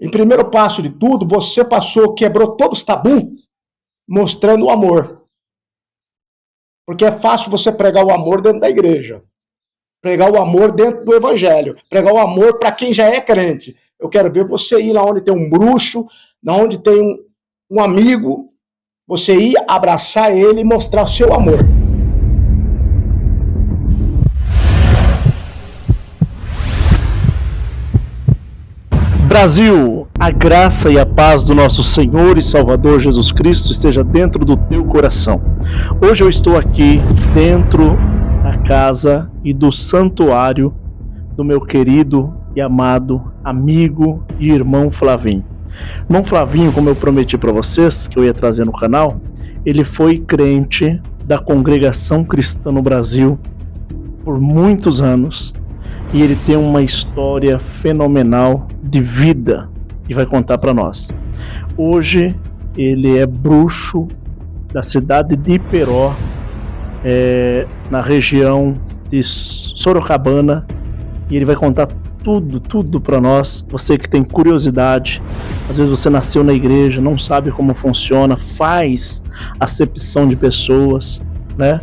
Em primeiro passo de tudo, você quebrou todos os tabus, mostrando o amor. Porque é fácil você pregar o amor dentro da igreja. Pregar o amor dentro do evangelho. Pregar o amor para quem já é crente. Eu quero ver você ir lá onde tem um bruxo, lá onde tem um amigo, você ir abraçar ele e mostrar o seu amor. Brasil, a graça e a paz do nosso Senhor e Salvador Jesus Cristo esteja dentro do teu coração. Hoje eu estou aqui dentro da casa e do santuário do meu querido e amado amigo e irmão Flavinho. Irmão Flavinho, como eu prometi para vocês que eu ia trazer no canal, ele foi crente da Congregação Cristã no Brasil por muitos anos. E ele tem uma história fenomenal de vida e vai contar para nós. Hoje ele é bruxo da cidade de Iperó, na região de Sorocabana, e ele vai contar tudo para nós. Você que tem curiosidade, às vezes você nasceu na igreja, não sabe como funciona, faz acepção de pessoas, né?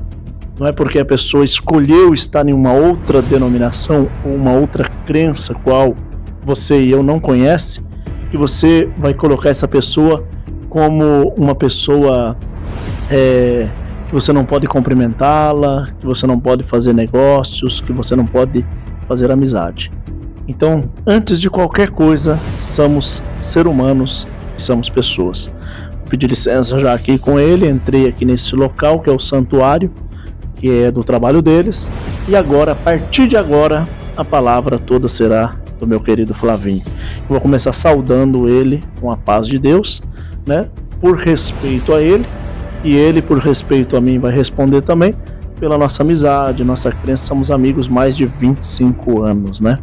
Não é porque a pessoa escolheu estar em uma outra denominação ou uma outra crença qual você e eu não conhece, que você vai colocar essa pessoa como uma pessoa que você não pode cumprimentá-la, que você não pode fazer negócios, que você não pode fazer amizade. Então, antes de qualquer coisa, somos seres humanos e somos pessoas. Vou pedir licença já aqui com ele, entrei aqui nesse local que é o santuário, que é do trabalho deles, e agora, a partir de agora, a palavra toda será do meu querido Flavinho. Eu vou começar saudando ele com a paz de Deus, né? Por respeito a ele, e ele, por respeito a mim, vai responder também pela nossa amizade, nossa crença, somos amigos mais de 25 anos, né?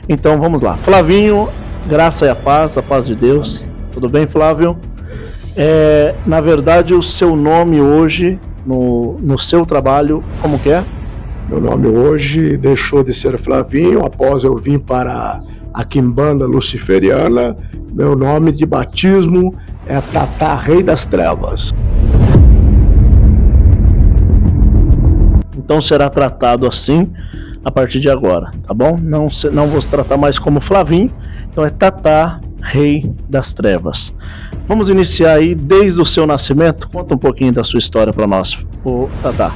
Então vamos lá, Flavinho, graça e a paz de Deus. Tudo bem, Flávio? Na verdade, o seu nome hoje no seu trabalho, como que é? Meu nome hoje deixou de ser Flavinho após eu vir para a Quimbanda Luciferiana. Meu nome de batismo é Tatá Rei das Trevas. Então será tratado assim a partir de agora, tá bom? Não vou se tratar mais como Flavinho, então é Tatá Rei das Trevas. Vamos iniciar aí desde o seu nascimento. Conta um pouquinho da sua história para nós, Tatá.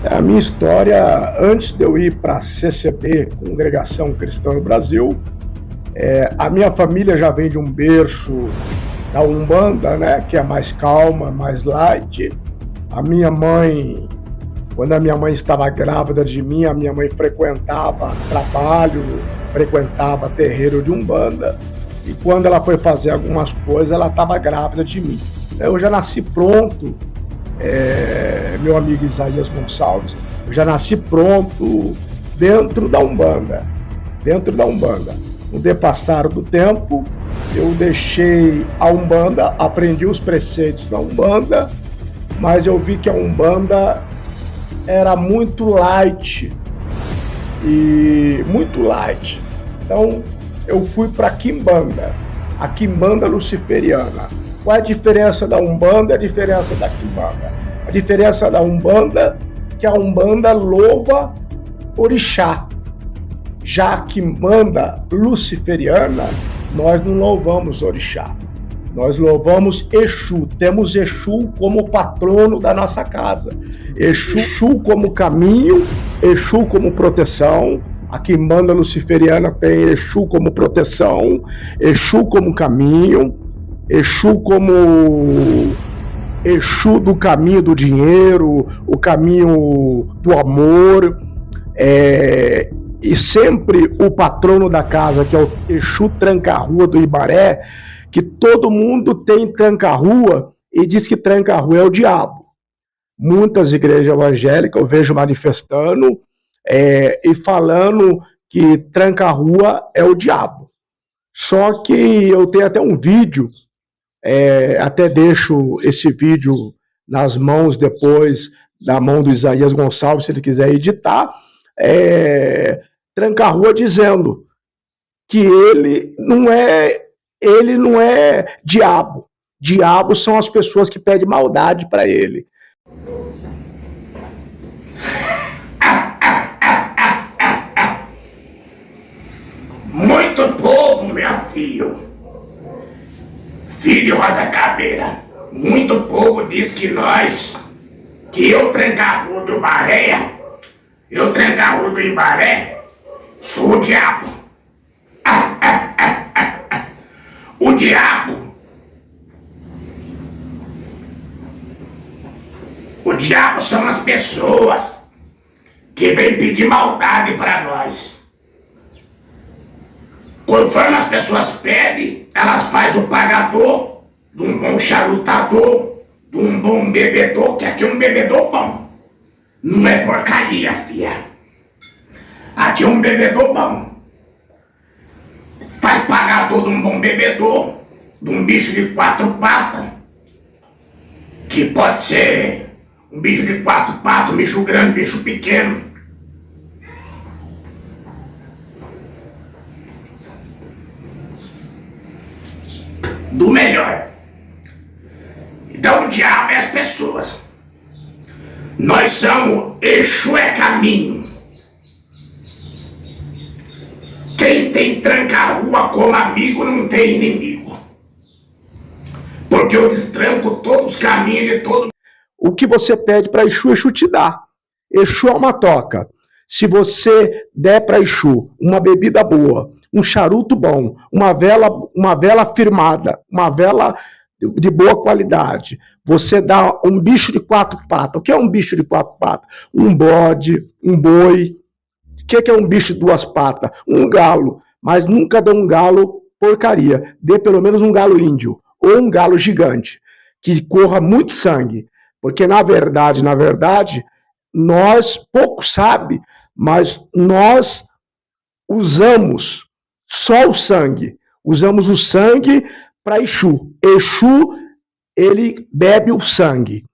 A minha história, antes de eu ir para a CCB, Congregação Cristã no Brasil, a minha família já vem de um berço da Umbanda, né, que é mais calma, mais light. A minha mãe, quando a minha mãe estava grávida de mim, a minha mãe frequentava trabalho, frequentava terreiro de Umbanda. E quando ela foi fazer algumas coisas, ela estava grávida de mim. Eu já nasci pronto, meu amigo Isaías Gonçalves, eu já nasci pronto dentro da Umbanda. No depassar do tempo, eu deixei a Umbanda, aprendi os preceitos da Umbanda, mas eu vi que a Umbanda era muito light. Então, eu fui para a Quimbanda Luciferiana. Qual é a diferença da Umbanda e a diferença da Quimbanda? A diferença da Umbanda é que a Umbanda louva orixá. Já a Quimbanda Luciferiana, nós não louvamos orixá. Nós louvamos Exu. Temos Exu como patrono da nossa casa. Exu como caminho, Exu como proteção. A Quimbanda Luciferiana tem Exu como proteção, Exu como caminho, Exu do caminho do dinheiro, o caminho do amor, e sempre o patrono da casa, que é o Exu Tranca-Rua do Ibaré, que todo mundo tem tranca-rua e diz que tranca-rua é o diabo. Muitas igrejas evangélicas eu vejo manifestando e falando que tranca-rua é o diabo. Só que eu tenho até um vídeo, até deixo esse vídeo nas mãos depois, na mão do Isaías Gonçalves, se ele quiser editar, tranca-rua dizendo que ele não é ele não é diabo. Diabo são as pessoas que pedem maldade para ele. Muito povo, meu filho. Filho Rosa Caveira. Muito povo diz que eu trancarudo Baré, eu trancarudo em Baré, sou o diabo. O diabo. O diabo são as pessoas que vêm pedir maldade para nós. Conforme as pessoas pedem, elas fazem o pagador de um bom charutador, de um bom bebedor, que aqui é um bebedor bom. Não é porcaria, fia. Aqui é um bebedor bom. Faz pagador de um bom bebedor, de um bicho de 4 patas, que pode ser um bicho de 4 patas, um bicho grande, um bicho pequeno. Do melhor. Então o diabo é as pessoas. Nós somos Exu é caminho. Quem tem tranca-rua como amigo não tem inimigo. Porque eu destranco todos os caminhos de todo. O que você pede para Exu, Exu te dá. Exu é uma toca. Se você der para Exu uma bebida boa, um charuto bom, uma vela firmada, uma vela de boa qualidade, você dá um bicho de 4 patas. O que é um bicho de 4 patas? Um bode, um boi. O que é um bicho de 2 patas? Um galo. Mas nunca dê um galo porcaria. Dê pelo menos um galo índio ou um galo gigante, que corra muito sangue. Porque, na verdade, nós, pouco sabe, mas nós usamos só o sangue. Usamos o sangue para Exu. Exu, ele bebe o sangue.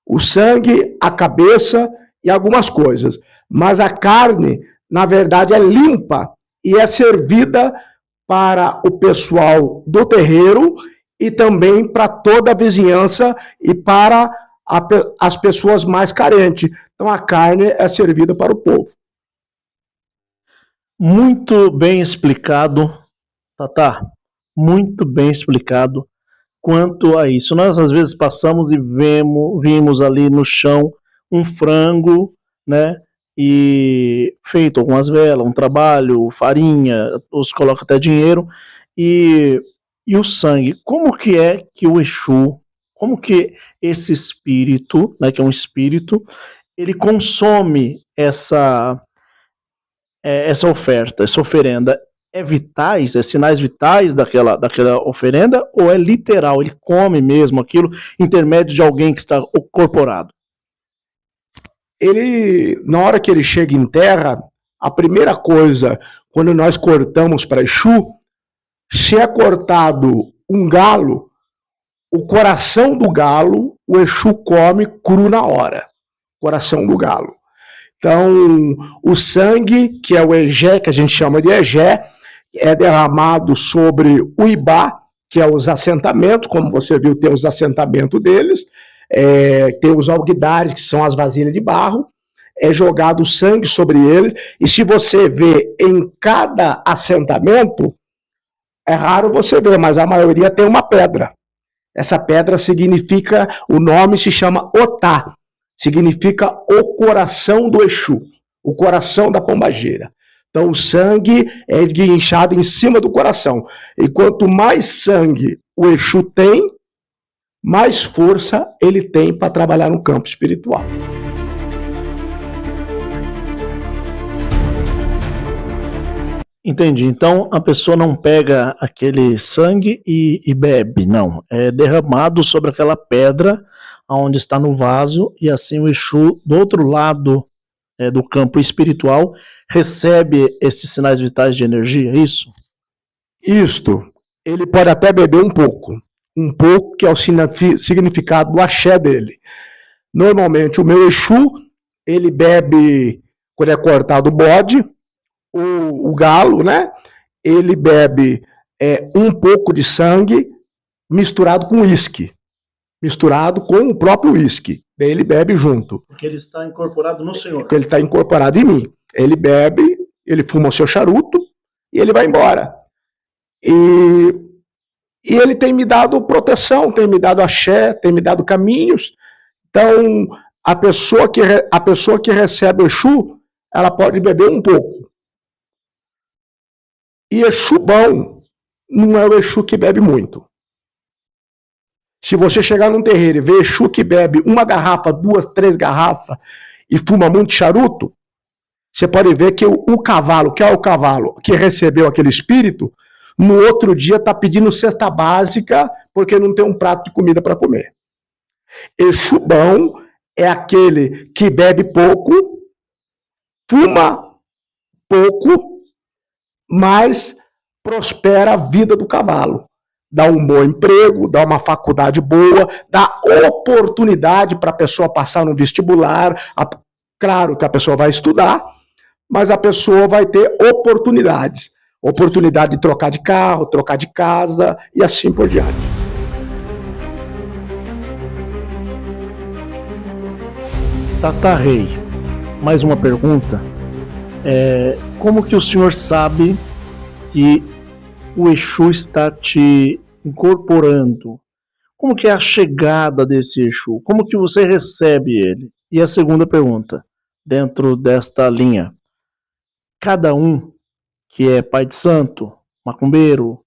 O sangue, a cabeça e algumas coisas. Mas a carne, na verdade, é limpa e é servida para o pessoal do terreiro e também para toda a vizinhança e para as pessoas mais carentes. Então a carne é servida para o povo. Muito bem explicado, Tatá. Muito bem explicado quanto a isso. Nós às vezes passamos e vimos ali no chão um frango, né? E feito algumas velas, um trabalho, farinha, os coloca até dinheiro e o sangue. Como que é que o Exu, como que esse espírito, né, que é um espírito, ele consome essa oferta, essa oferenda? É vitais, é sinais vitais daquela oferenda, ou é literal, ele come mesmo aquilo, intermédio de alguém que está corporado? Ele, na hora que ele chega em terra, a primeira coisa, quando nós cortamos para Exu, se é cortado um galo, o coração do galo, o Exu come cru na hora. Coração do galo. Então, o sangue, que é o egé, que a gente chama de egé, é derramado sobre o ibá, que é os assentamentos, como você viu, tem os assentamentos deles, tem os alguidares, que são as vasilhas de barro, é jogado sangue sobre eles, e se você vê em cada assentamento, é raro você ver, mas a maioria tem uma pedra. Essa pedra significa, o nome se chama Otá, significa o coração do Exu, o coração da pombageira. Então o sangue é guinchado em cima do coração. E quanto mais sangue o Exu tem, mais força ele tem para trabalhar no campo espiritual. Entendi. Então a pessoa não pega aquele sangue e bebe, não. É derramado sobre aquela pedra onde está no vaso, e assim o Exu, do outro lado do campo espiritual, recebe esses sinais vitais de energia, é isso? Isto. Ele pode até beber um pouco que é o significado do axé dele. Normalmente o meu Exu, ele bebe, quando é cortado o bode, o galo, né? Ele bebe um pouco de sangue misturado com uísque, misturado com o próprio uísque. Daí ele bebe junto. Porque ele está incorporado no Senhor. Porque ele está incorporado em mim. Ele bebe, ele fuma o seu charuto e ele vai embora. E ele tem me dado proteção, tem me dado axé, tem me dado caminhos. Então, a pessoa que recebe o Exu, ela pode beber um pouco. E Exu bom não é o Exu que bebe muito. Se você chegar num terreiro e ver Exu que bebe uma garrafa, 2, 3 garrafas e fuma muito charuto, você pode ver que o cavalo, que é o cavalo que recebeu aquele espírito, no outro dia está pedindo cesta básica porque não tem um prato de comida para comer. Exu bom é aquele que bebe pouco, fuma pouco, mas prospera a vida do cavalo. Dá um bom emprego, dá uma faculdade boa, dá oportunidade para a pessoa passar no vestibular. Claro que a pessoa vai estudar, mas a pessoa vai ter oportunidades. Oportunidade de trocar de carro, trocar de casa e assim por diante. Tata Rei, mais uma pergunta. Como que o senhor sabe que o Exu está te incorporando? Como que é a chegada desse Exu? Como que você recebe ele? E a segunda pergunta, dentro desta linha. Cada um que é pai de santo, macumbeiro,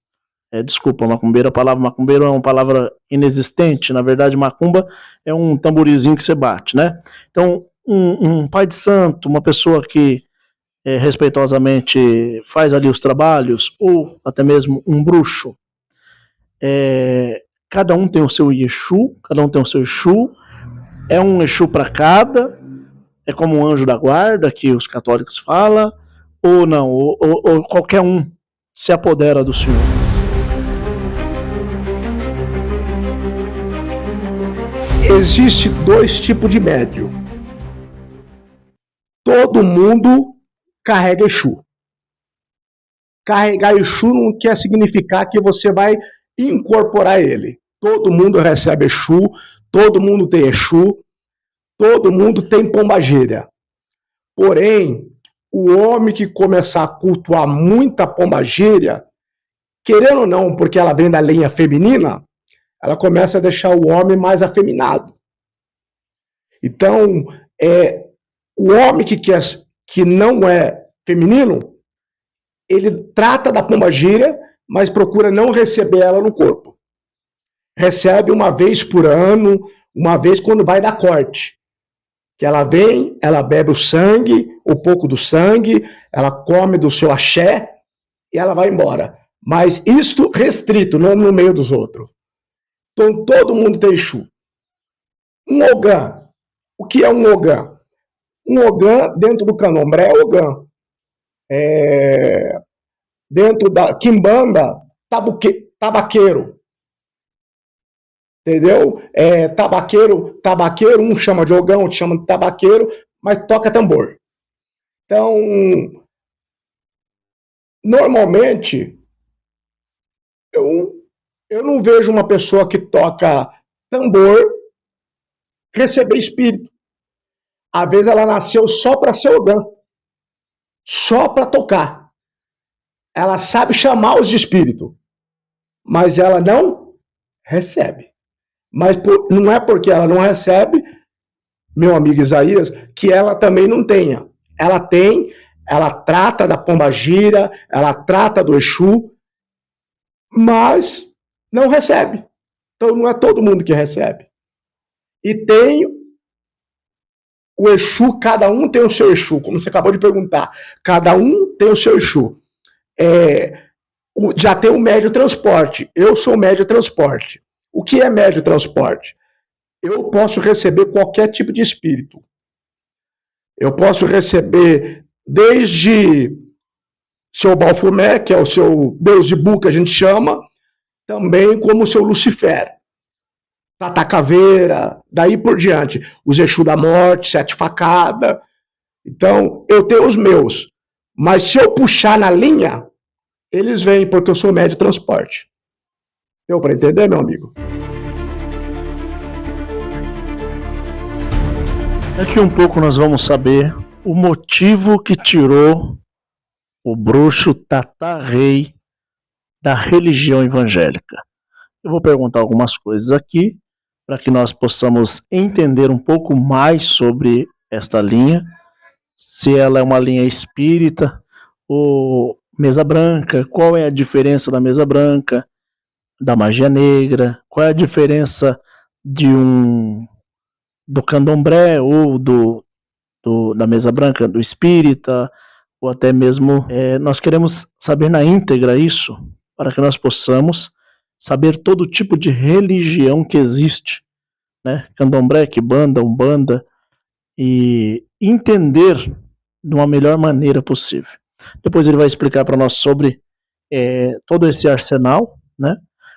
macumbeiro, a palavra macumbeiro é uma palavra inexistente, na verdade macumba é um tamborizinho que você bate, né? Então, um pai de santo, uma pessoa que respeitosamente faz ali os trabalhos, ou até mesmo um bruxo, cada um tem o seu Exu, cada um tem o seu Exu, é um Exu para cada, é como um anjo da guarda, que os católicos falam, ou não, ou qualquer um se apodera do Senhor. Existe 2 tipos de médium. Todo mundo carrega Exu. Carregar Exu não quer significar que você vai incorporar ele. Todo mundo recebe Exu, todo mundo tem Exu, todo mundo tem pombagira. Porém, o homem que começar a cultuar muita pombagira, querendo ou não, porque ela vem da linha feminina, ela começa a deixar o homem mais afeminado. Então, o homem que não é feminino, ele trata da pombagira, mas procura não receber ela no corpo. Recebe uma vez por ano, uma vez quando vai dar corte. Que ela vem, ela bebe o sangue, um pouco do sangue, ela come do seu axé e ela vai embora. Mas isto restrito, não no meio dos outros. Então todo mundo tem Exu. Um Ogã. O que é um Ogã? Um Ogã, dentro do candomblé, é Ogã. Dentro da quimbanda, tabaqueiro. Entendeu? Tabaqueiro, um chama de Ogã, outro chama de tabaqueiro, mas toca tambor. Então, normalmente, eu não vejo uma pessoa que toca tambor receber espírito. Às vezes ela nasceu só para ser Ogã, só para tocar. Ela sabe chamar os espíritos, mas ela não recebe. Mas não é porque ela não recebe, meu amigo Isaías, que ela também não tenha. Ela tem, ela trata da pombagira, ela trata do Exu, mas não recebe. Então não é todo mundo que recebe. E tem o Exu, cada um tem o seu Exu, como você acabou de perguntar. Cada um tem o seu Exu. Já tem o médio transporte. Eu sou médio transporte. O que é médio transporte? Eu posso receber qualquer tipo de espírito. Eu posso receber desde seu Bafomé, que é o seu Beuzebu, que a gente chama, também como o seu Lucifer, Tata Caveira, daí por diante. Os Exu da Morte, 7 facadas. Então, eu tenho os meus. Mas se eu puxar na linha, Eles vêm porque eu sou médio de transporte. Deu para entender, meu amigo? Daqui um pouco nós vamos saber o motivo que tirou o bruxo Tata Rei da religião evangélica. Eu vou perguntar algumas coisas aqui para que nós possamos entender um pouco mais sobre esta linha, se ela é uma linha espírita ou mesa branca, qual é a diferença da mesa branca, da magia negra, qual é a diferença do candomblé ou da mesa branca, do espírita, ou até mesmo nós queremos saber na íntegra isso, para que nós possamos saber todo tipo de religião que existe, né? Candomblé, quimbanda, umbanda, e entender de uma melhor maneira possível. Depois ele vai explicar para nós sobre todo esse arsenal, né?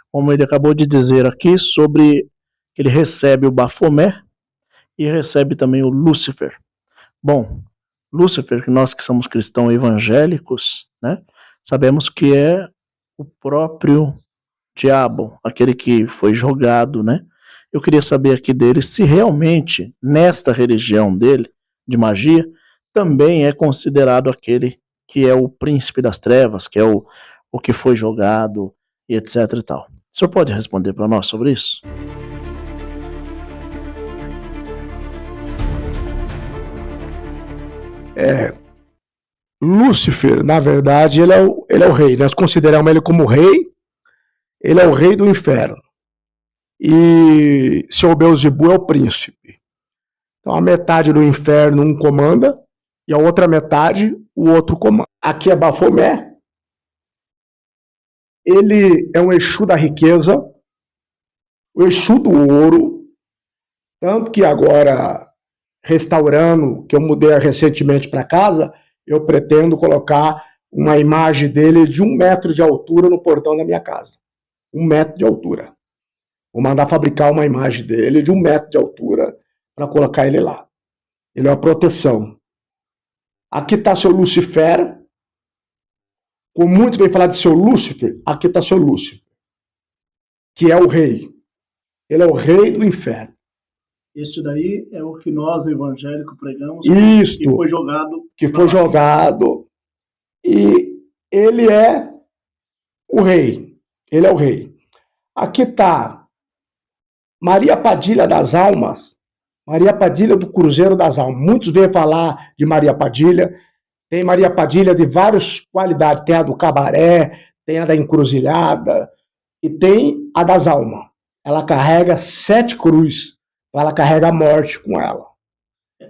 Como ele acabou de dizer aqui, sobre que ele recebe o Bafomé e recebe também o Lúcifer. Bom, Lúcifer, que nós que somos cristãos evangélicos, né, sabemos que é o próprio diabo, aquele que foi jogado, né? Eu queria saber aqui dele se realmente, nesta religião dele, de magia, também é considerado aquele que é o príncipe das trevas, que é o que foi jogado, e etc e tal. O senhor pode responder para nós sobre isso? Lúcifer, na verdade, ele é o rei. Nós consideramos ele como rei. Ele é o rei do inferno. E seu Beelzebub é o príncipe. Então a metade do inferno um comanda e a outra metade o outro comanda. Aqui é Bafomé. Ele é um Exu da riqueza, o Exu do ouro, tanto que agora, restaurando, que eu mudei recentemente para casa, eu pretendo colocar uma imagem dele de 1 metro de altura no portão da minha casa. 1 metro de altura. Vou mandar fabricar uma imagem dele de 1 metro de altura para colocar ele lá. Ele é uma proteção. Aqui está seu Lucifer. Como muitos vêm falar de seu Lúcifer, aqui está seu Lúcifer, que é o rei. Ele é o rei do inferno. Este daí é o que nós, evangélicos, pregamos, Isto, que foi jogado. Que foi jogado. E ele é o rei. Ele é o rei. Aqui está Maria Padilha das Almas. Maria Padilha do Cruzeiro das Almas. Muitos vêm falar de Maria Padilha. Tem Maria Padilha de várias qualidades. Tem a do cabaré, tem a da encruzilhada e tem a das almas. Ela carrega 7 cruzes. Ela carrega a morte com ela.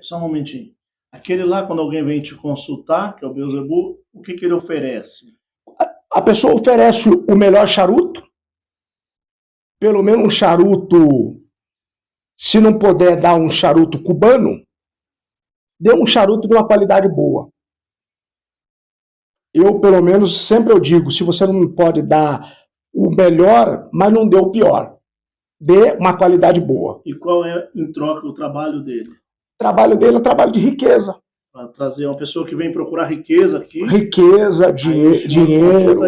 Só um momentinho. Aquele lá, quando alguém vem te consultar, que é o Beelzebub, o que ele oferece? A pessoa oferece o melhor charuto. Pelo menos um charuto, se não puder dar um charuto cubano, dê um charuto de uma qualidade boa. Eu, pelo menos, sempre eu digo, se você não pode dar o melhor, mas não dê o pior. Dê uma qualidade boa. E qual é, em troca, o trabalho dele? O trabalho dele é um trabalho de riqueza. Para trazer uma pessoa que vem procurar riqueza aqui. Riqueza, dinheiro.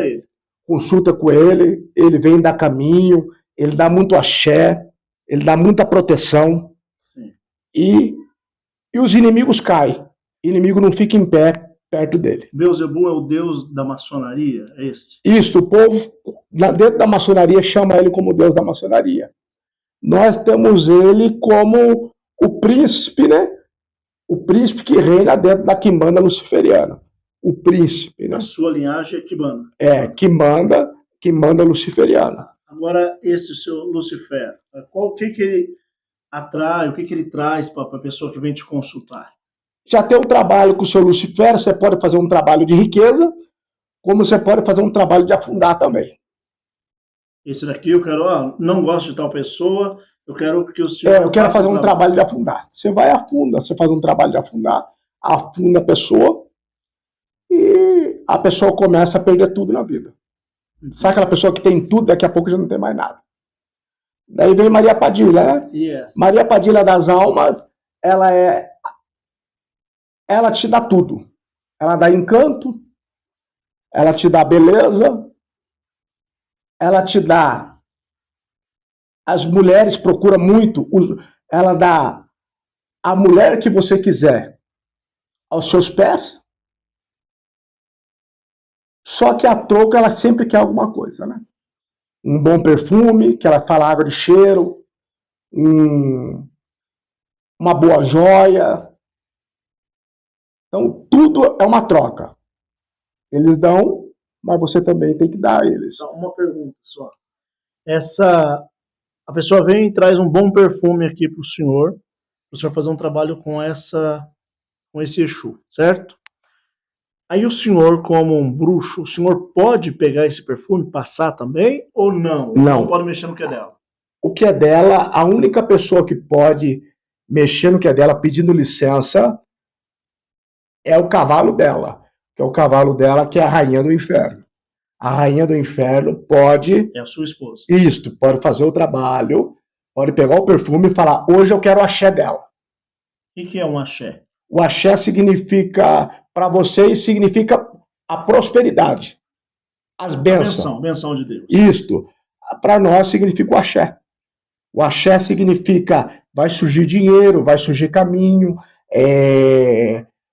Consulta com ele, ele vem dar caminho, ele dá muito axé, ele dá muita proteção. Sim. E os inimigos caem. O inimigo não fica em pé perto dele. Beelzebub é o deus da maçonaria, é esse? Isso, o povo dentro da maçonaria chama ele como deus da maçonaria. Nós temos ele como o príncipe, né? O príncipe que reina dentro da quimbanda luciferiana. O príncipe, né? A sua linhagem é quimbanda. É, quimbanda luciferiana. Agora, esse seu Lucifer, o que ele atrai, o que ele traz para a pessoa que vem te consultar? Já tem um trabalho com o seu Lucifer, você pode fazer um trabalho de riqueza, como você pode fazer um trabalho de afundar também. Esse daqui eu quero, não gosto de tal pessoa, eu quero que o senhor... eu quero fazer um trabalho de afundar. Você vai afunda, você faz um trabalho de afundar, afunda a pessoa e a pessoa começa a perder tudo na vida. Sabe aquela pessoa que tem tudo, daqui a pouco já não tem mais nada. Daí vem Maria Padilha, né? Yes. Maria Padilha das Almas, ela te dá tudo. Ela dá encanto, ela te dá beleza, ela te dá... As mulheres procuram muito, ela dá a mulher que você quiser aos seus pés, só que a troca ela sempre quer alguma coisa, né? Um bom perfume, que ela fala água de cheiro, uma boa joia. Então, tudo é uma troca. Eles dão, mas você também tem que dar a eles. Só uma pergunta só. A pessoa vem e traz um bom perfume aqui para o senhor fazer um trabalho com esse Exu, certo? Aí o senhor, como um bruxo, o senhor pode pegar esse perfume, passar também, ou não? Não pode mexer no que é dela? O que é dela, a única pessoa que pode mexer no que é dela, pedindo licença, é o cavalo dela. Que é o cavalo dela, que é a rainha do inferno. A rainha do inferno pode... É a sua esposa. Isto, pode fazer o trabalho, pode pegar o perfume e falar, hoje eu quero o axé dela. O que é um axé? O axé significa, para vocês, significa a prosperidade. As bênçãos. Benção de Deus. Isto. Para nós significa o axé. O axé significa, vai surgir dinheiro, vai surgir caminho,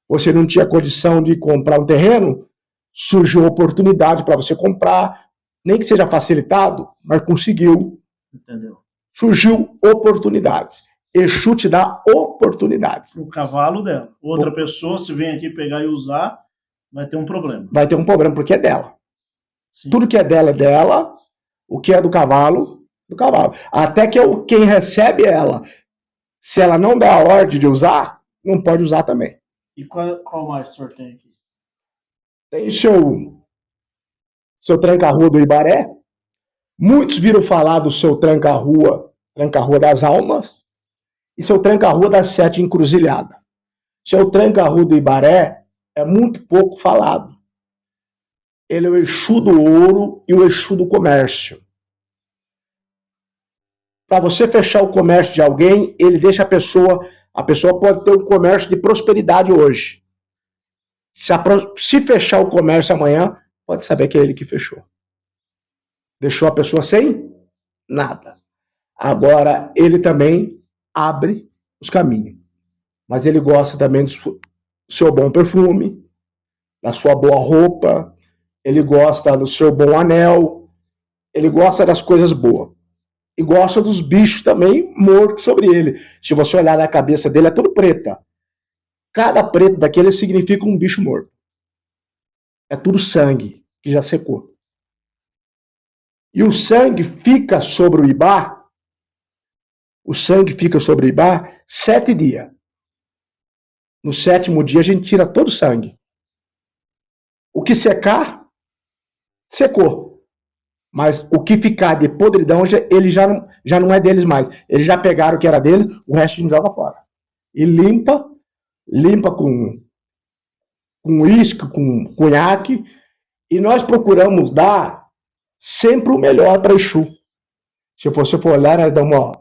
você não tinha condição de comprar um terreno, surgiu oportunidade para você comprar, nem que seja facilitado, mas conseguiu. Entendeu? Surgiu oportunidades. Exu te dá oportunidades. O cavalo dela. Outra pessoa, se vem aqui pegar e usar, vai ter um problema. Vai ter um problema, porque é dela. Sim. Tudo que é dela é dela, o que é do cavalo, do cavalo. Até que quem recebe ela, se ela não dá a ordem de usar, não pode usar também. E qual mais o senhor tem aqui? Tem seu tranca-rua do Ibaré. Muitos viram falar do seu tranca-rua das almas, e seu tranca-rua das 7 encruzilhadas. Seu tranca-rua do Ibaré é muito pouco falado. Ele é o Exu do ouro e o Exu do comércio. Para você fechar o comércio de alguém, ele deixa a pessoa pode ter um comércio de prosperidade hoje. Se fechar o comércio amanhã, pode saber que é ele que fechou. Deixou a pessoa sem nada. Agora, ele também abre os caminhos. Mas ele gosta também do seu bom perfume, da sua boa roupa, ele gosta do seu bom anel, ele gosta das coisas boas. E gosta dos bichos também mortos sobre ele. Se você olhar na cabeça dele, é tudo preta. Cada preto daquele significa um bicho morto. É tudo sangue, que já secou. E o sangue fica sobre o Ibá, 7 dias. No 7º dia a gente tira todo o sangue. O que secar, secou. Mas o que ficar de podridão, ele já não é deles mais. Eles já pegaram o que era deles, o resto a gente joga fora. E limpa com uísque, com conhaque, e nós procuramos dar sempre o melhor para Exu. Se você for olhar, nós damos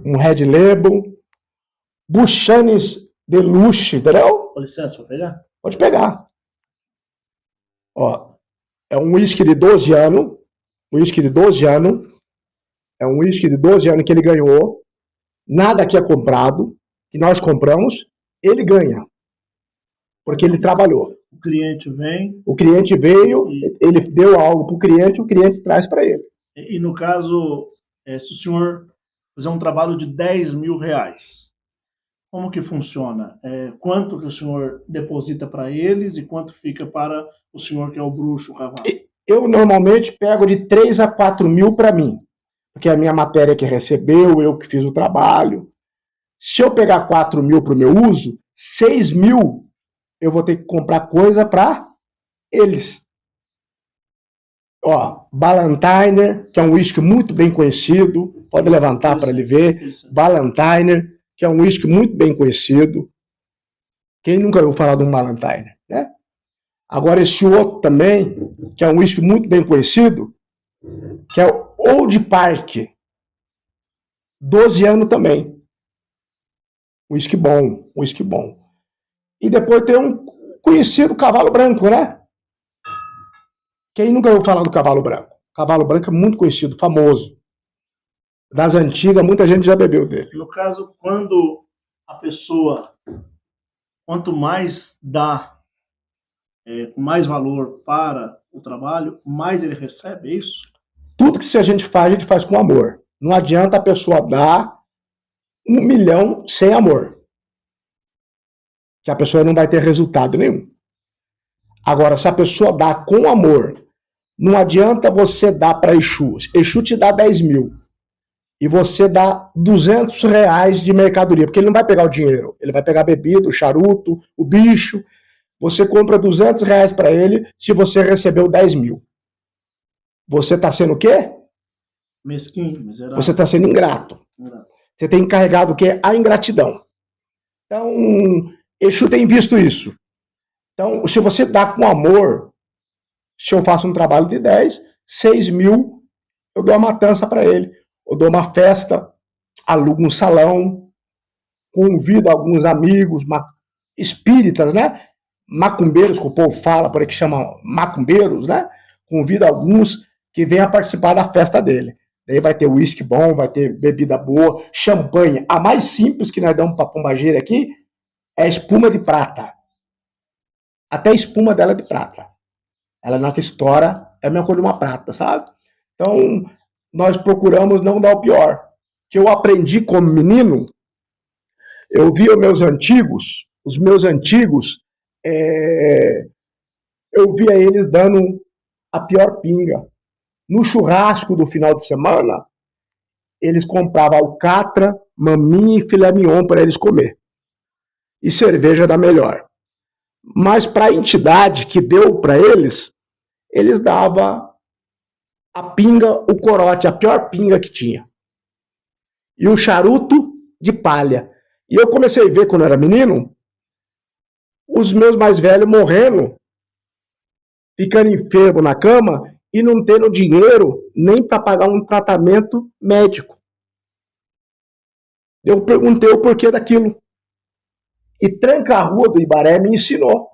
um Red Label, Buchanes Deluxe, entendeu? Com licença, vou pegar? Pode pegar. Ó, é um uísque de 12 anos, é um uísque de 12 anos que ele ganhou, nada aqui é comprado, que nós compramos, ele ganha, porque ele trabalhou. O cliente vem... O cliente veio, ele deu algo para o cliente traz para ele. E no caso, se o senhor fizer um trabalho de 10 mil reais, como que funciona? Quanto que o senhor deposita para eles e quanto fica para o senhor que é o bruxo, o cavalo? Eu normalmente pego de 3 a 4 mil para mim, porque é a minha matéria que recebeu, eu que fiz o trabalho. Se eu pegar 4 mil para o meu uso, 6 mil eu vou ter que comprar coisa para eles. Ó, Ballantiner, que é um uísque muito bem conhecido, pode levantar para ele ver. Ballantiner, que é um uísque muito bem conhecido. Quem nunca ouviu falar de um Ballantiner, né? Agora esse outro também, que é um uísque muito bem conhecido, que é o Old Park, 12 anos também. Uísque bom. E depois tem um conhecido cavalo branco, né? Quem nunca ouviu falar do cavalo branco? O cavalo branco é muito conhecido, famoso. Das antigas, muita gente já bebeu dele. No caso, quando a pessoa, quanto mais dá, com mais valor para o trabalho, mais ele recebe, é isso? Tudo que a gente faz com amor. Não adianta a pessoa dar 1 milhão sem amor. Que a pessoa não vai ter resultado nenhum. Agora, se a pessoa dá com amor, não adianta você dar para Exu. Exu te dá 10 mil. E você dá R$200 de mercadoria. Porque ele não vai pegar o dinheiro. Ele vai pegar a bebida, o charuto, o bicho. Você compra R$200 para ele se você recebeu 10 mil. Você está sendo o quê? Mesquinho, miserável. Você está sendo ingrato. Você tem encarregado o quê? A ingratidão. Então, Exu tem visto isso. Então, se você dá com amor, se eu faço um trabalho de 10, 6 mil, eu dou uma matança para ele. Eu dou uma festa, alugo um salão, convido alguns amigos, espíritas, né? Macumbeiros, que o povo fala por aí, que chama macumbeiros, né? Convido alguns que venham participar da festa dele. Daí vai ter uísque bom, vai ter bebida boa, champanhe. A mais simples que nós damos para Pombagira aqui é espuma de prata. Até a espuma dela é de prata. Ela não estoura, é a mesma cor de uma prata, sabe? Então, nós procuramos não dar o pior. Que eu aprendi como menino, eu via os meus antigos, eu via eles dando a pior pinga. No churrasco do final de semana, eles compravam alcatra, maminha e filé mignon para eles comer. E cerveja da melhor. Mas para a entidade que deu para eles davam a pinga, o corote, a pior pinga que tinha. E o charuto de palha. E eu comecei a ver, quando eu era menino, os meus mais velhos morrendo, ficando enfermo na cama e não tendo dinheiro nem para pagar um tratamento médico. Eu perguntei o porquê daquilo. E Tranca-Rua do Ibaré me ensinou.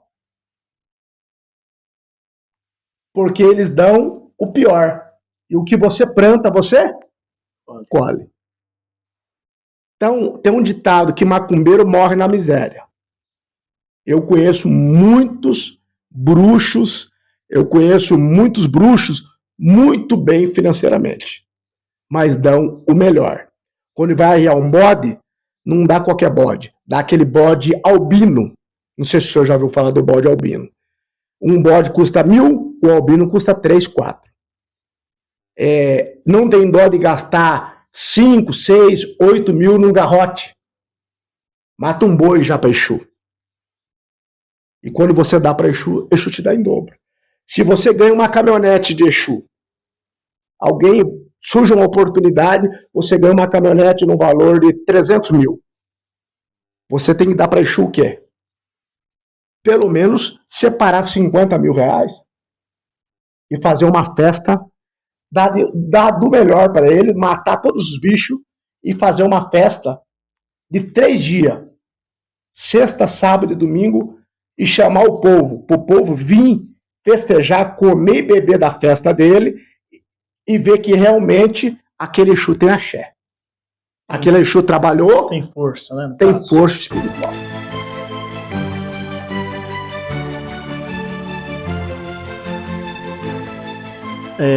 Porque eles dão o pior. E o que você planta, você colhe. Então, tem um ditado que macumbeiro morre na miséria. Eu conheço muitos bruxos muito bem financeiramente. Mas dão o melhor. Quando vai arriar um bode, não dá qualquer bode. Dá aquele bode albino. Não sei se o senhor já ouviu falar do bode albino. Um bode custa 1.000, o albino custa 3, 4. Não tem dó de gastar 5, 6, 8 mil num garrote. Mata um boi já para Exu. E quando você dá para Exu, Exu te dá em dobro. Se você ganha uma caminhonete de Exu, alguém surge uma oportunidade, você ganha uma caminhonete no valor de 300 mil. Você tem que dar para Exu o quê? Pelo menos separar 50 mil reais e fazer uma festa, dar do melhor para ele, matar todos os bichos e fazer uma festa de 3 dias, sexta, sábado e domingo, e chamar o povo, para o povo vir festejar, comer e beber da festa dele e ver que realmente aquele Exu tem axé. Aquele Exu trabalhou, tem força, né? Tem força espiritual.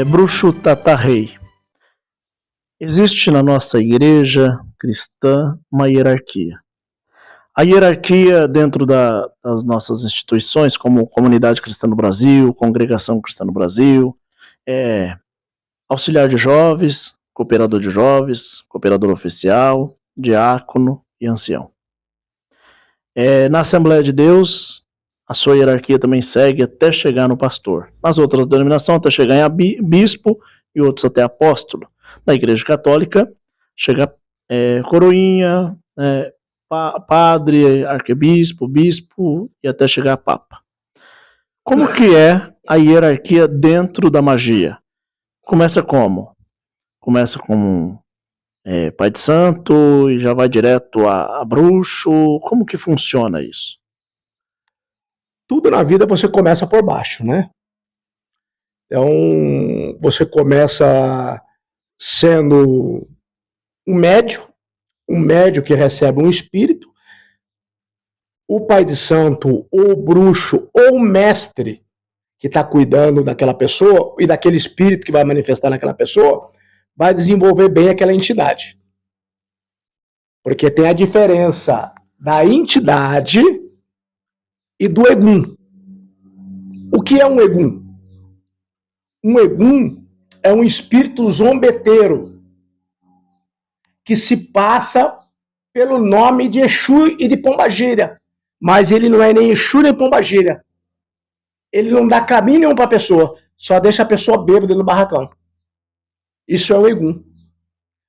Bruxo Tata Rei. Existe na nossa igreja cristã uma hierarquia. A hierarquia dentro das nossas instituições, como Comunidade Cristã no Brasil, Congregação Cristã no Brasil, auxiliar de jovens, cooperador de jovens, cooperador oficial, diácono e ancião. Na Assembleia de Deus, a sua hierarquia também segue até chegar no pastor. Nas outras denominações, até chegar em bispo e outros até apóstolo. Na Igreja Católica, chega coroinha, padre, arcebispo, bispo e até chegar a papa. Como que é a hierarquia dentro da magia? Começa como? Começa com pai de santo e já vai direto a bruxo. Como que funciona isso? Tudo na vida você começa por baixo, né? Então, você começa sendo um médio que recebe um espírito, o pai de santo, ou o bruxo, ou o mestre que está cuidando daquela pessoa e daquele espírito que vai manifestar naquela pessoa, vai desenvolver bem aquela entidade. Porque tem a diferença da entidade e do egum. O que é um egum? Um egum é um espírito zombeteiro que se passa pelo nome de Exu e de Pombagira, mas ele não é nem Exu nem Pombagira. Ele não dá caminho nenhum para a pessoa, só deixa a pessoa bêbada no barracão. Isso é o egum.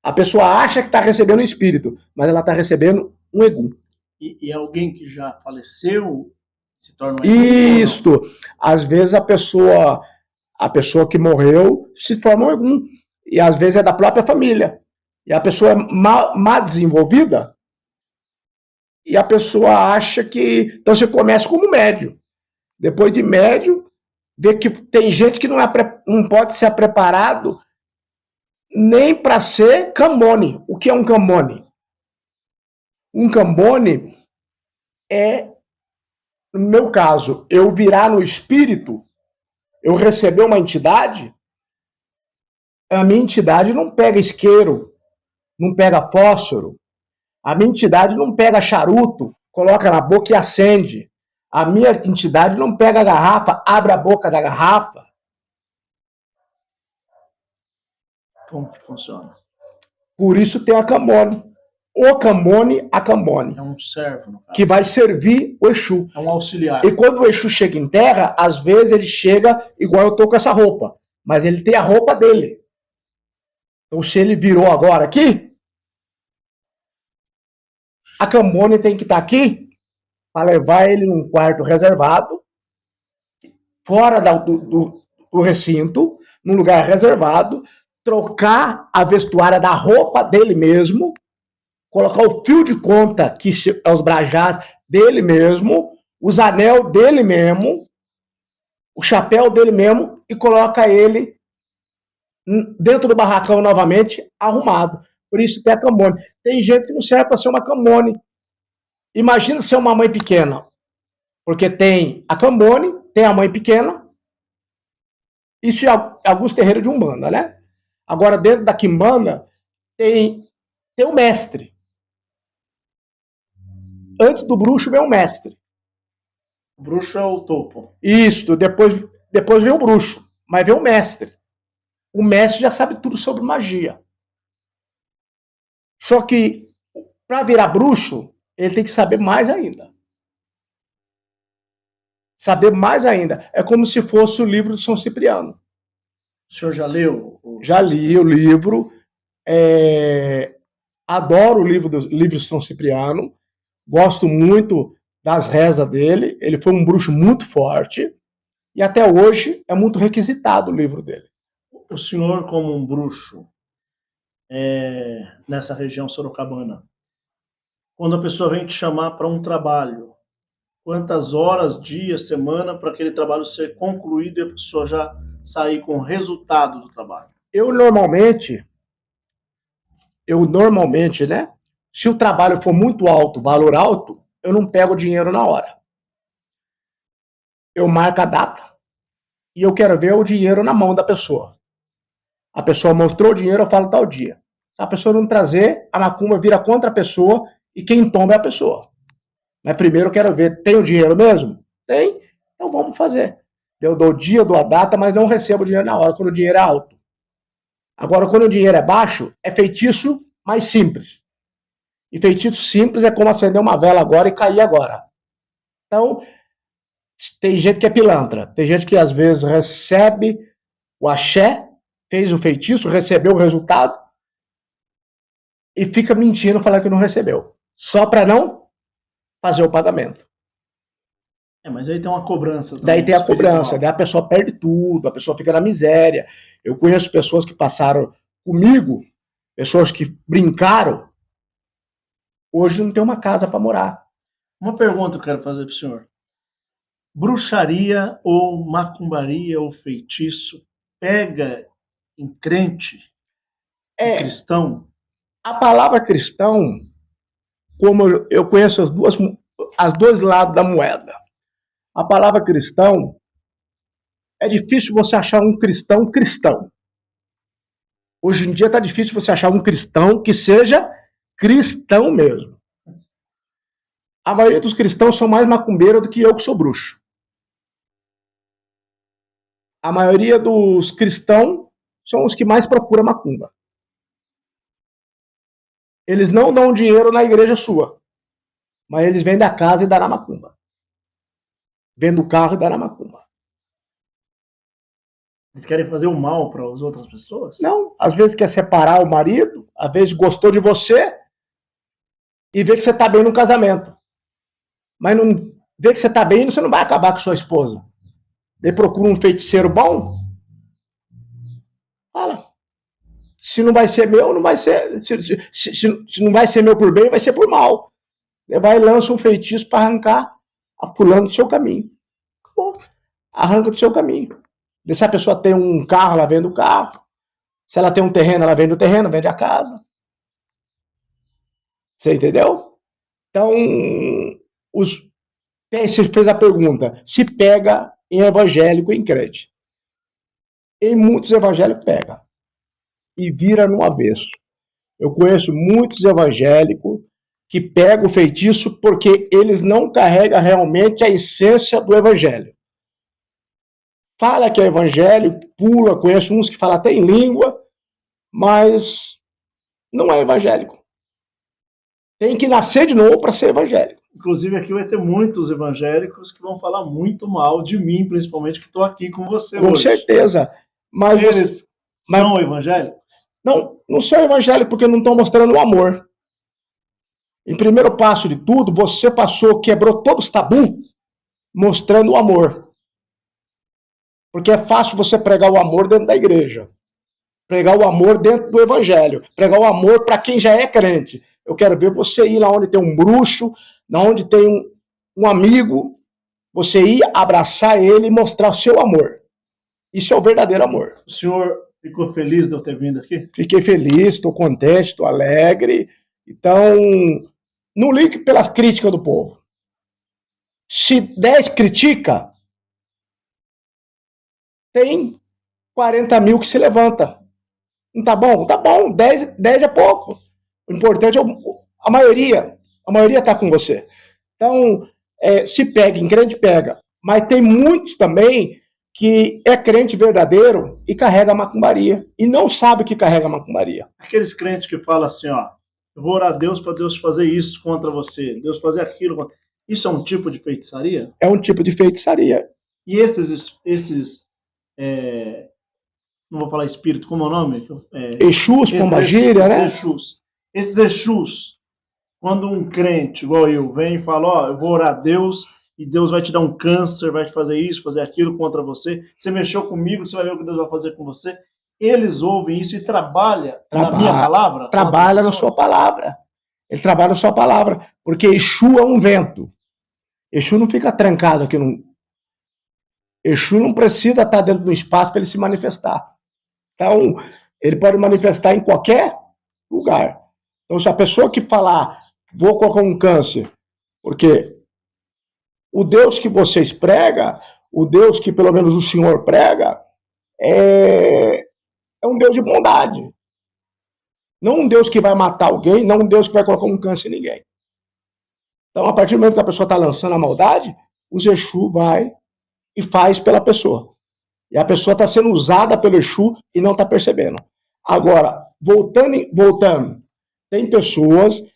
A pessoa acha que está recebendo um espírito, mas ela está recebendo um egum. E alguém que já faleceu se torna um egum? Isto. Às vezes a pessoa que morreu se forma um egum. E às vezes é da própria família. E a pessoa é mal desenvolvida. E a pessoa acha que... Então você começa como médio. Depois de médio, vê que tem gente que não pode ser preparado nem para ser cambone. O que é um cambone? Um cambone é, no meu caso, eu virar no espírito, eu receber uma entidade, a minha entidade não pega isqueiro, não pega fósforo, a minha entidade não pega charuto, coloca na boca e acende. A minha entidade não pega a garrafa, abre a boca da garrafa. Como que funciona? Por isso tem a cambone. O cambone, a cambone. É um servo, no caso. Que vai servir o Exu. É um auxiliar. E quando o Exu chega em terra, às vezes ele chega igual eu tô com essa roupa. Mas ele tem a roupa dele. Então se ele virou agora aqui, a cambone tem que estar aqui para levar ele num quarto reservado, fora do recinto, num lugar reservado, trocar a vestuária da roupa dele mesmo, colocar o fio de conta, que é os brajás dele mesmo, os anel dele mesmo, o chapéu dele mesmo, e coloca ele dentro do barracão novamente, arrumado. Por isso tem a cambone. Tem gente que não serve para ser uma cambone. Imagina ser uma mãe pequena, porque tem a cambone, tem a mãe pequena, isso é alguns terreiros de Umbanda, né? Agora, dentro da quimbanda, tem o mestre. Antes do bruxo vem o mestre. O bruxo é o topo. Isso, depois vem o bruxo, mas vem o mestre. O mestre já sabe tudo sobre magia. Só que, para virar bruxo, ele tem que saber mais ainda. Saber mais ainda. É como se fosse o livro do São Cipriano. O senhor já leu? Já li o livro. Adoro o livro do São Cipriano. Gosto muito das rezas dele. Ele foi um bruxo muito forte. E até hoje é muito requisitado o livro dele. O senhor, como um bruxo, nessa região sorocabana, quando a pessoa vem te chamar para um trabalho, quantas horas, dias, semana, para aquele trabalho ser concluído e a pessoa já sair com o resultado do trabalho? Eu normalmente, né? Se o trabalho for muito alto, valor alto, eu não pego o dinheiro na hora. Eu marco a data e eu quero ver o dinheiro na mão da pessoa. A pessoa mostrou o dinheiro, eu falo tal dia. Se a pessoa não trazer, a macumba vira contra a pessoa e quem tomba é a pessoa. Mas primeiro eu quero ver, tem o dinheiro mesmo? Tem? Então vamos fazer. Eu dou o dia, dou a data, mas não recebo o dinheiro na hora, quando o dinheiro é alto. Agora, quando o dinheiro é baixo, é feitiço mais simples. E feitiço simples é como acender uma vela agora e cair agora. Então, tem gente que é pilantra. Tem gente que às vezes recebe o axé, fez o feitiço, recebeu o resultado e fica mentindo, falando que não recebeu. Só para não fazer o pagamento. Mas aí tem uma cobrança também. Daí tem a cobrança, daí a pessoa perde tudo, a pessoa fica na miséria. Eu conheço pessoas que passaram comigo, pessoas que brincaram, hoje não tem uma casa para morar. Uma pergunta que eu quero fazer para o senhor. Bruxaria ou macumbaria ou feitiço pega em crente, em cristão? A palavra cristão, como eu conheço as dois lados da moeda. A palavra cristão, é difícil você achar um cristão cristão. Hoje em dia está difícil você achar um cristão que seja cristão mesmo. A maioria dos cristãos são mais macumbeira do que eu que sou bruxo. A maioria dos cristãos são os que mais procuram macumba. Eles não dão dinheiro na igreja sua, mas eles vêm da casa e dão na macumba. Vêm do carro e dão na macumba. Eles querem fazer o mal para as outras pessoas? Não, às vezes quer separar o marido, às vezes gostou de você e vê que você está bem no casamento. Mas não vê que você está bem e você não vai acabar com sua esposa. Ele procura um feiticeiro bom, fala, se não vai ser meu, não vai ser. Se não vai ser meu por bem, vai ser por mal. Ele vai e lança um feitiço para arrancar a fulano do seu caminho. Bom, arranca do seu caminho. E se a pessoa tem um carro, ela vende o carro. Se ela tem um terreno, ela vende o terreno, vende a casa. Você entendeu? Então, você fez a pergunta, se pega em evangélico e em crente. Em muitos evangélicos pega. E vira no avesso. Eu conheço muitos evangélicos que pegam o feitiço porque eles não carregam realmente a essência do evangelho. Fala que é evangelho, pula, conheço uns que falam até em língua, mas não é evangélico. Tem que nascer de novo para ser evangélico. Inclusive aqui vai ter muitos evangélicos que vão falar muito mal de mim, principalmente que estou aqui com você hoje. Com certeza. Mas eles são evangélicos? Não são evangélicos porque não estão mostrando o amor. Em primeiro passo de tudo, você quebrou todos os tabus mostrando o amor. Porque é fácil você pregar o amor dentro da igreja. Pregar o amor dentro do evangelho. Pregar o amor para quem já é crente. Eu quero ver você ir lá onde tem um bruxo, lá onde tem um amigo, você ir abraçar ele e mostrar o seu amor. Isso é o verdadeiro amor. O senhor ficou feliz de eu ter vindo aqui? Fiquei feliz, estou contente, estou alegre. Então, não ligue pelas críticas do povo. Se 10 critica, tem 40 mil que se levanta. Não tá bom? Tá bom, 10 é pouco. O importante é a maioria. A maioria está com você. Então, se pega, em crente pega. Mas tem muitos também que é crente verdadeiro e carrega a macumbaria. E não sabe que carrega a macumbaria. Aqueles crentes que falam assim, ó, eu vou orar a Deus para Deus fazer isso contra você, Deus fazer aquilo. Isso é um tipo de feitiçaria? É um tipo de feitiçaria. E esses não vou falar espírito, como é o nome? Exus, Pombagira, né? Esses Exus, quando um crente, igual eu, vem e fala, ó, eu vou orar a Deus e Deus vai te dar um câncer, vai te fazer isso, fazer aquilo contra você, você mexeu comigo, você vai ver o que Deus vai fazer com você. Eles ouvem isso e trabalham na minha palavra? Trabalha na sua palavra. Ele trabalha na sua palavra. Porque Exu é um vento. Exu não fica trancado aqui. Exu não precisa estar dentro do espaço para ele se manifestar. Então, ele pode manifestar em qualquer lugar. Então, se a pessoa que falar, vou colocar um câncer, porque o Deus que vocês pregam, o Deus que pelo menos o Senhor prega, é um Deus de bondade. Não um Deus que vai matar alguém, não um Deus que vai colocar um câncer em ninguém. Então, a partir do momento que a pessoa está lançando a maldade, o Exu vai e faz pela pessoa. E a pessoa está sendo usada pelo Exu e não está percebendo. Agora, voltando, tem pessoas que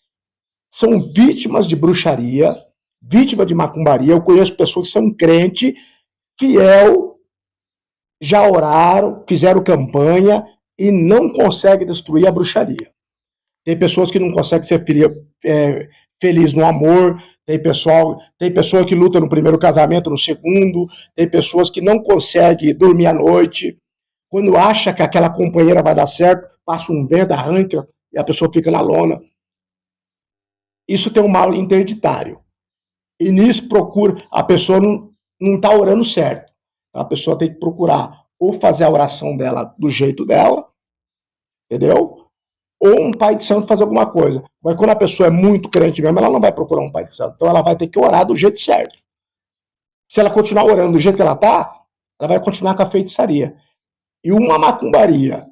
são vítimas de bruxaria, vítimas de macumbaria. Eu conheço pessoas que são crente, fiel, já oraram, fizeram campanha e não conseguem destruir a bruxaria. Tem pessoas que não conseguem ser feliz no amor, tem pessoa que luta no primeiro casamento, no segundo, tem pessoas que não conseguem dormir à noite, quando acha que aquela companheira vai dar certo, passa um vento, arranca e a pessoa fica na lona. Isso tem um mal interditário. E nisso a pessoa não está orando certo. A pessoa tem que procurar ou fazer a oração dela do jeito dela, entendeu? Ou um pai de santo fazer alguma coisa. Mas quando a pessoa é muito crente mesmo, ela não vai procurar um pai de santo. Então ela vai ter que orar do jeito certo. Se ela continuar orando do jeito que ela está, ela vai continuar com a feitiçaria. E uma macumbaria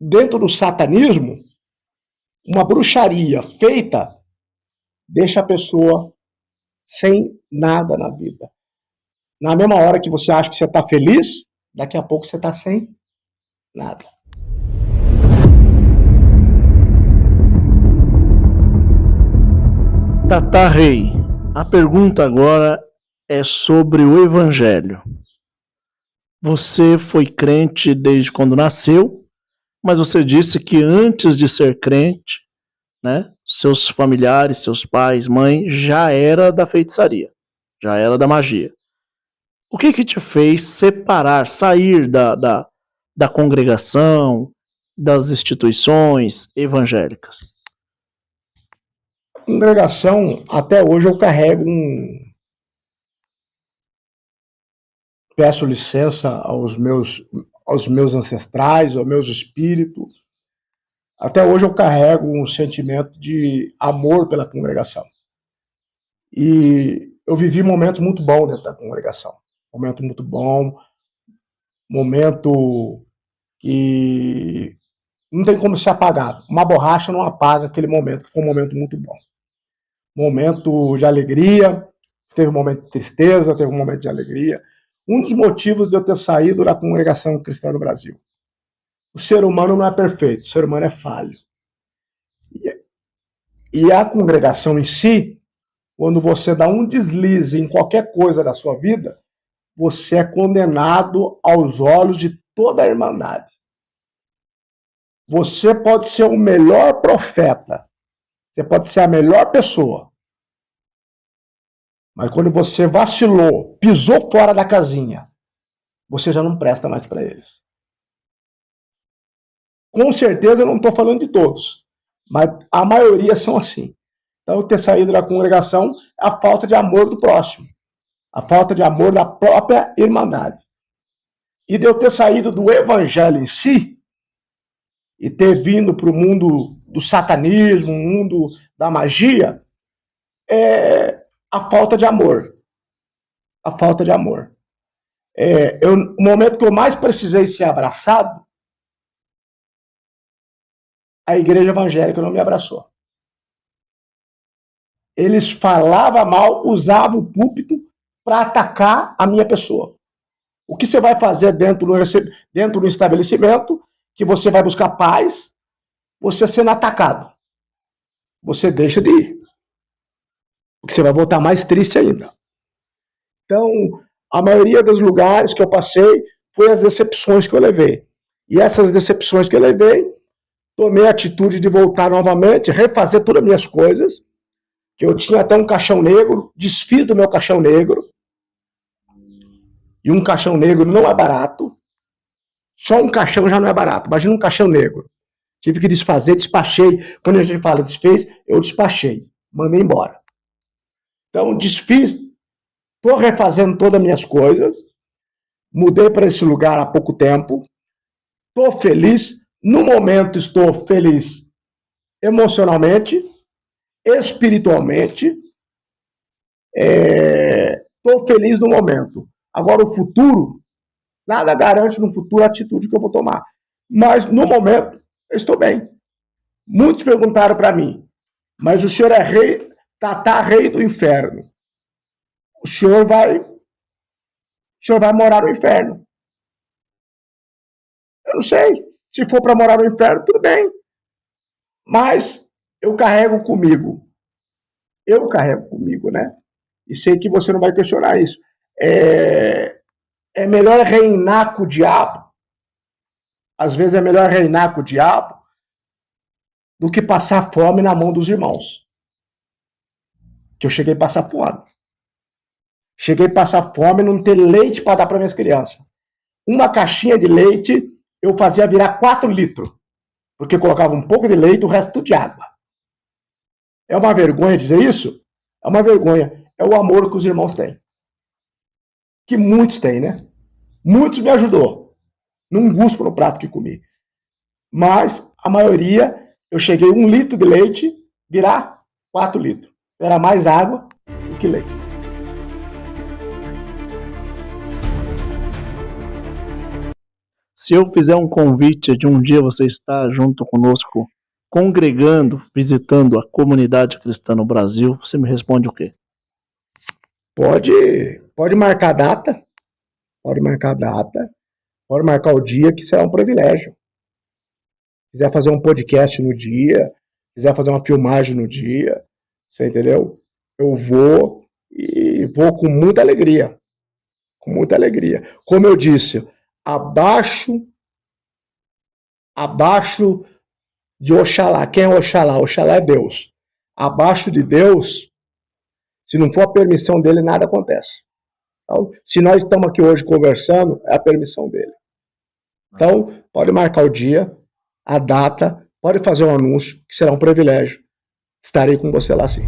dentro do satanismo, uma bruxaria feita, deixa a pessoa sem nada na vida. Na mesma hora que você acha que você está feliz, daqui a pouco você está sem nada. Tata Rei, a pergunta agora é sobre o Evangelho. Você foi crente desde quando nasceu, mas você disse que antes de ser crente, né, seus familiares, seus pais, mãe, já era da feitiçaria, já era da magia. O que te fez separar, sair da congregação, das instituições evangélicas? A congregação, até hoje eu carrego peço licença aos meus ancestrais, aos meus espíritos. Até hoje eu carrego um sentimento de amor pela congregação. E eu vivi momentos muito bons dentro da congregação. Momento muito bom, momento que não tem como se apagar. Uma borracha não apaga aquele momento, que foi um momento muito bom. Momento de alegria, teve um momento de tristeza, teve um momento de alegria. Um dos motivos de eu ter saído da congregação cristã no Brasil. O ser humano não é perfeito, o ser humano é falho. E a congregação em si, quando você dá um deslize em qualquer coisa da sua vida, você é condenado aos olhos de toda a irmandade. Você pode ser o melhor profeta, você pode ser a melhor pessoa, mas quando você vacilou, pisou fora da casinha, você já não presta mais para eles. Com certeza eu não estou falando de todos, mas a maioria são assim. Então, ter saído da congregação é a falta de amor do próximo, a falta de amor da própria irmandade. E de eu ter saído do evangelho em si, e ter vindo para o mundo do satanismo, o mundo da magia, é a falta de amor. A falta de amor. O momento que eu mais precisei ser abraçado, a igreja evangélica não me abraçou. Eles falavam mal, usavam o púlpito para atacar a minha pessoa. O que você vai fazer dentro do estabelecimento, que você vai buscar paz, você sendo atacado? Você deixa de ir. Porque você vai voltar mais triste ainda. Então, a maioria dos lugares que eu passei foi as decepções que eu levei. E essas decepções que eu levei, tomei a atitude de voltar novamente, refazer todas as minhas coisas, que eu tinha até um caixão negro, desfiz do meu caixão negro, e um caixão negro não é barato, só um caixão já não é barato, imagina um caixão negro. Tive que desfazer, despachei, quando a gente fala desfez, eu despachei, mandei embora. Então, desfiz, estou refazendo todas as minhas coisas, mudei para esse lugar há pouco tempo, estou feliz, no momento estou feliz emocionalmente, espiritualmente, estou feliz no momento. Agora o futuro, nada garante no futuro a atitude que eu vou tomar. Mas no momento, eu estou bem. Muitos perguntaram para mim, mas o senhor é rei, Tata rei do inferno. O senhor vai morar no inferno. Eu não sei. Se for para morar no inferno, tudo bem. Mas eu carrego comigo. Né? E sei que você não vai questionar isso. É melhor reinar com o diabo. Às vezes é melhor reinar com o diabo do que passar fome na mão dos irmãos. Que eu cheguei a passar fome. Cheguei a passar fome e não ter leite para dar para minhas crianças. Uma caixinha de leite eu fazia virar 4 litros. Porque colocava um pouco de leite e o resto tudo de água. É uma vergonha dizer isso? É uma vergonha. É o amor que os irmãos têm. Que muitos têm, né? Muitos me ajudou. Não guspo no prato que comi. Mas a maioria, eu cheguei 1 litro de leite, virar 4 litros. Era mais água do que leite. Se eu fizer um convite de um dia você estar junto conosco, congregando, visitando a comunidade cristã no Brasil, você me responde o quê? Pode marcar a data, pode marcar a data, pode marcar o dia, que será um privilégio. Se quiser fazer um podcast no dia, quiser fazer uma filmagem no dia, você entendeu? Eu vou e vou com muita alegria. Com muita alegria. Como eu disse, abaixo de Oxalá. Quem é Oxalá? Oxalá é Deus. Abaixo de Deus, se não for a permissão dele, nada acontece. Então, se nós estamos aqui hoje conversando, é a permissão dele. Então, pode marcar o dia, a data, pode fazer um anúncio, que será um privilégio. Estarei com você lá sim.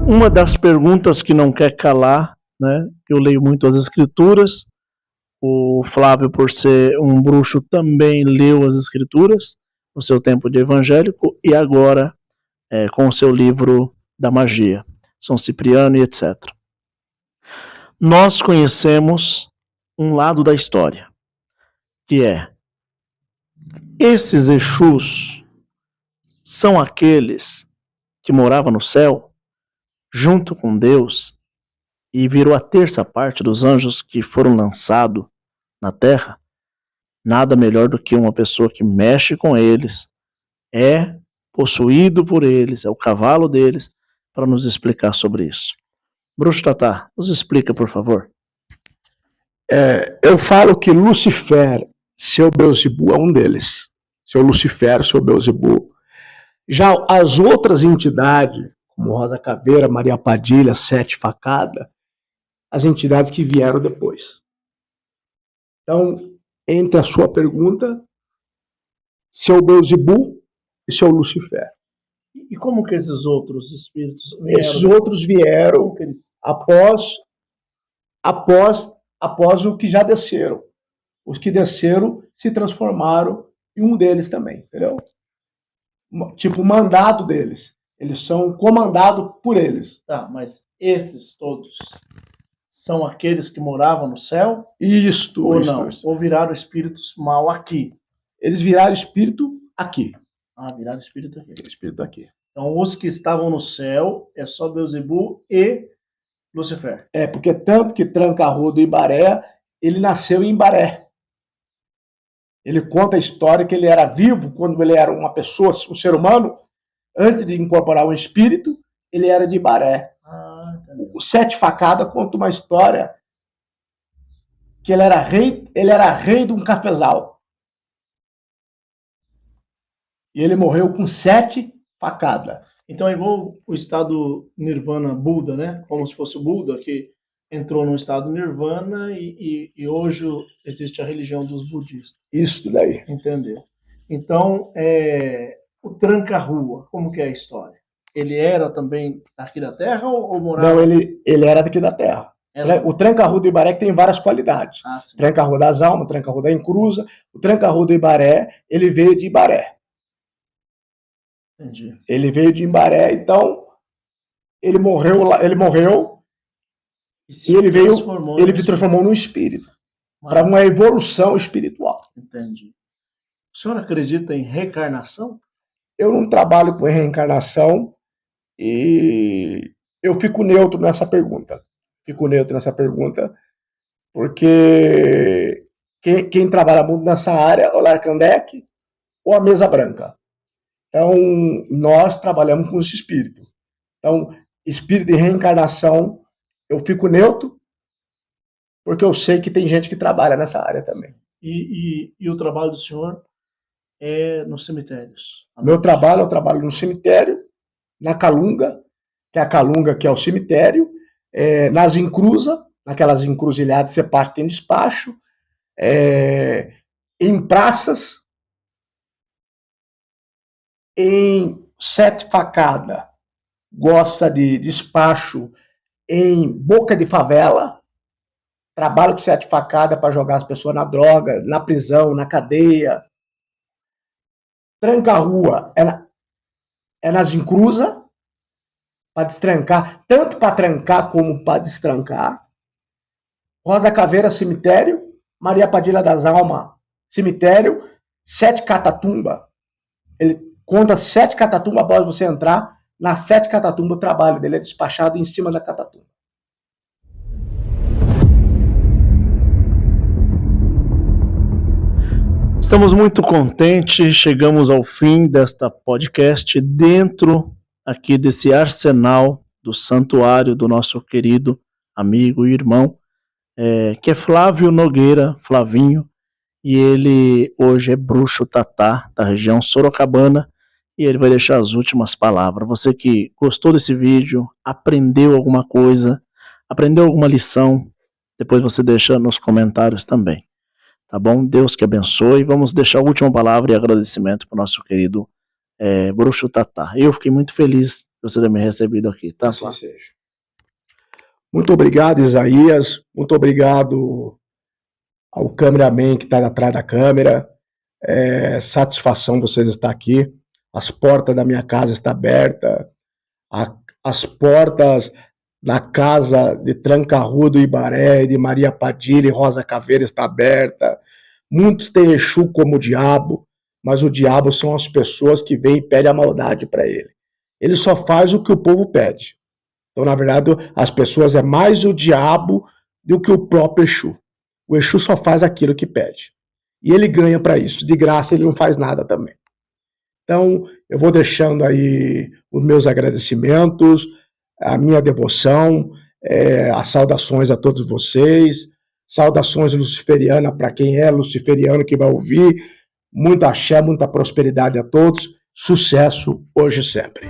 Uma das perguntas que não quer calar, né? Eu leio muito as escrituras. O Flávio, por ser um bruxo, também leu as escrituras no seu tempo de evangélico e agora com o seu livro da magia, São Cipriano e etc. Nós conhecemos um lado da história, que é esses Exus são aqueles que moravam no céu junto com Deus e virou a terça parte dos anjos que foram lançados na terra. Nada melhor do que uma pessoa que mexe com eles, é possuído por eles, é o cavalo deles, para nos explicar sobre isso. Bruxo Tatá, nos explica, por favor. Eu falo que Lucifer, seu Beelzebub, é um deles. Seu Lucifer, seu Beelzebub. Já as outras entidades, como Rosa Caveira, Maria Padilha, Sete Facada, as entidades que vieram depois. Então, entre a sua pergunta, seu Beelzebub e seu Lucifer. E como que esses outros espíritos vieram? Esses outros vieram após o que já desceram. Os que desceram se transformaram em um deles também, entendeu? Tipo, o mandado deles. Eles são comandados por eles. Tá, mas esses todos são aqueles que moravam no céu? Isto. Ou viraram espíritos mal aqui? Eles viraram espírito aqui. Viraram espírito aqui. Espírito aqui. Então, os que estavam no céu é só Beelzebub e Lucifer. Porque tanto que Tranca-Rua do Ibaré, ele nasceu em Ibaré. Ele conta a história que ele era vivo quando ele era uma pessoa, um ser humano, antes de incorporar um espírito, ele era de Ibaré. O Sete Facada conta uma história que ele era rei de um cafezal. E ele morreu com 7 facadas. Então é igual o estado Nirvana Buda, né? Como se fosse o Buda, que entrou no estado Nirvana e hoje existe a religião dos budistas. Isso daí. Entendeu? Então, o Tranca-Rua, como que é a história? Ele era também daqui da Terra ou morava? Não, ele era daqui da Terra. O Tranca-Rua do Ibaré tem várias qualidades. Tranca-Rua das Almas, Tranca-Rua da Encruza. O Tranca-Rua do Ibaré, ele veio de Ibaré. Entendi. Ele veio de Ibaré, então ele morreu e ele se transformou num espírito, para uma evolução espiritual. Entendi. O senhor acredita em reencarnação? Eu não trabalho com reencarnação e eu fico neutro nessa pergunta. Porque quem trabalha muito nessa área é o Larkandec ou a Mesa Branca. Então, nós trabalhamos com esse espírito. Então, espírito de reencarnação, eu fico neutro, porque eu sei que tem gente que trabalha nessa área também. E o trabalho do senhor é nos cemitérios? Eu trabalho no cemitério, na Calunga, que é a Calunga, que é o cemitério, nas encruzas, naquelas encruzilhadas que você passa, tem despacho, em praças, em Sete Facada, gosta de despacho em boca de favela, trabalho com 7 facadas para jogar as pessoas na droga, na prisão, na cadeia. Tranca-rua é nas encruzas, para destrancar, tanto para trancar como para destrancar. Rosa Caveira, cemitério. Maria Padilha das Almas, cemitério. 7 catatumba. Ele conta 7 catatumba após você entrar. Nas 7 catatumba, o trabalho dele é despachado em cima da catatumba. Estamos muito contentes, chegamos ao fim desta podcast dentro aqui desse arsenal do santuário do nosso querido amigo e irmão, que é Flávio Nogueira, Flavinho, e ele hoje é bruxo tatá da região sorocabana, e ele vai deixar as últimas palavras. Você que gostou desse vídeo, aprendeu alguma coisa, aprendeu alguma lição, depois você deixa nos comentários também. Tá bom? Deus que abençoe. Vamos deixar a última palavra e agradecimento para o nosso querido bruxo tatá. Eu fiquei muito feliz de você ter me recebido aqui, tá? Assim seja. Muito obrigado, Isaías. Muito obrigado ao cameraman que está atrás da câmera. Satisfação vocês estar aqui. As portas da minha casa estão abertas. As portas da casa de Tranca-Rua do Ibaré, de Maria Padilha e Rosa Caveira está aberta. Muitos têm Exu como o diabo, mas o diabo são as pessoas que vêm e pedem a maldade para ele. Ele só faz o que o povo pede. Então, na verdade, as pessoas é mais o diabo do que o próprio Exu. O Exu só faz aquilo que pede. E ele ganha para isso. De graça, ele não faz nada também. Então, eu vou deixando aí os meus agradecimentos, a minha devoção, as saudações a todos vocês, saudações luciferianas para quem é luciferiano que vai ouvir, muita axé, muita prosperidade a todos, sucesso hoje e sempre.